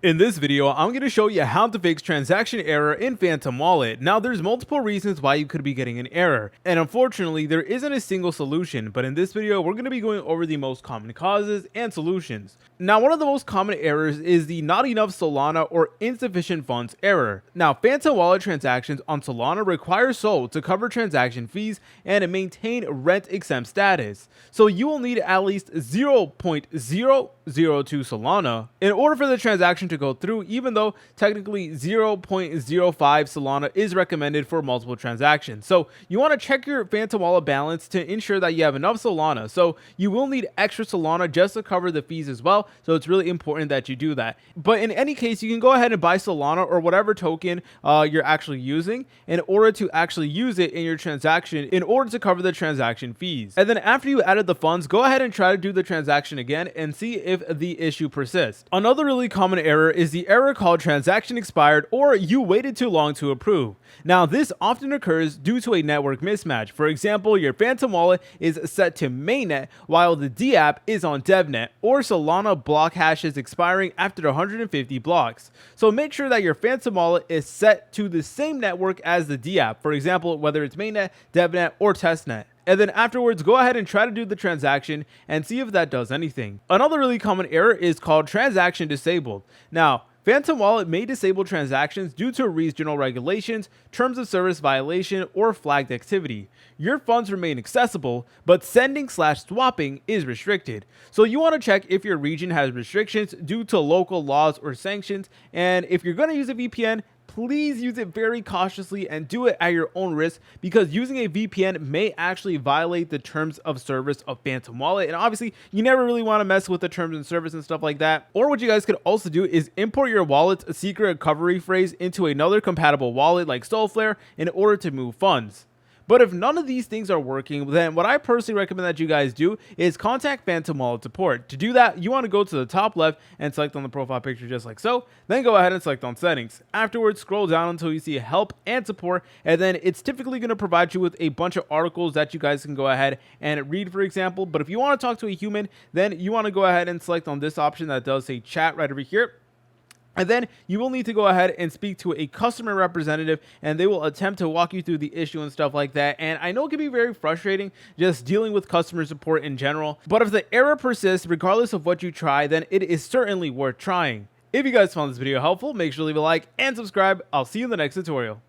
In this video, I'm going to show you how to fix transaction error in Phantom Wallet. Now, there's multiple reasons why you could be getting an error, and unfortunately, there isn't a single solution, but in this video, we're going to be going over the most common causes and solutions. Now, one of the most common errors is the not enough Solana or insufficient funds error. Now, Phantom Wallet transactions on Solana require SOL to cover transaction fees and maintain rent exempt status. So you will need at least 0.002 Solana in order for the transaction to go through, even though technically 0.05 Solana is recommended for multiple transactions. So you want to check your Phantom Wallet balance to ensure that you have enough Solana. So you will need extra Solana just to cover the fees as well. So it's really important that you do that. But in any case, you can go ahead and buy Solana or whatever token you're actually using in order to actually use it in your transaction in order to cover the transaction fees. And then after you added the funds, go ahead and try to do the transaction again and see if the issue persists. Another really common error is the error called transaction expired or you waited too long to approve. Now, this often occurs due to a network mismatch. For example, your Phantom Wallet is set to mainnet while the DApp is on DevNet, or Solana block hash is expiring after 150 blocks. So make sure that your Phantom Wallet is set to the same network as the DApp. For example, whether it's mainnet, DevNet, or testnet. And then afterwards, go ahead and try to do the transaction and see if that does anything. Another really common error is called transaction disabled. Now, Phantom Wallet may disable transactions due to regional regulations, terms of service violation, or flagged activity. Your funds remain accessible, but sending/swapping is restricted. So you want to check if your region has restrictions due to local laws or sanctions, and if you're going to use a VPN, please use it very cautiously and do it at your own risk, because using a VPN may actually violate the terms of service of Phantom Wallet. And obviously, you never really want to mess with the terms and service and stuff like that. Or what you guys could also do is import your wallet's secret recovery phrase into another compatible wallet like Solflare in order to move funds. But if none of these things are working, then what I personally recommend that you guys do is contact Phantom Wallet support. To do that, you want to go to the top left and select on the profile picture just like so. Then go ahead and select on settings. Afterwards, scroll down until you see help and support, and then it's typically going to provide you with a bunch of articles that you guys can go ahead and read, for example. But if you want to talk to a human, then you want to go ahead and select on this option that does say chat right over here. And then you will need to go ahead and speak to a customer representative, and they will attempt to walk you through the issue and stuff like that. And I know it can be very frustrating just dealing with customer support in general, but if the error persists, regardless of what you try, then it is certainly worth trying. If you guys found this video helpful, make sure to leave a like and subscribe. I'll see you in the next tutorial.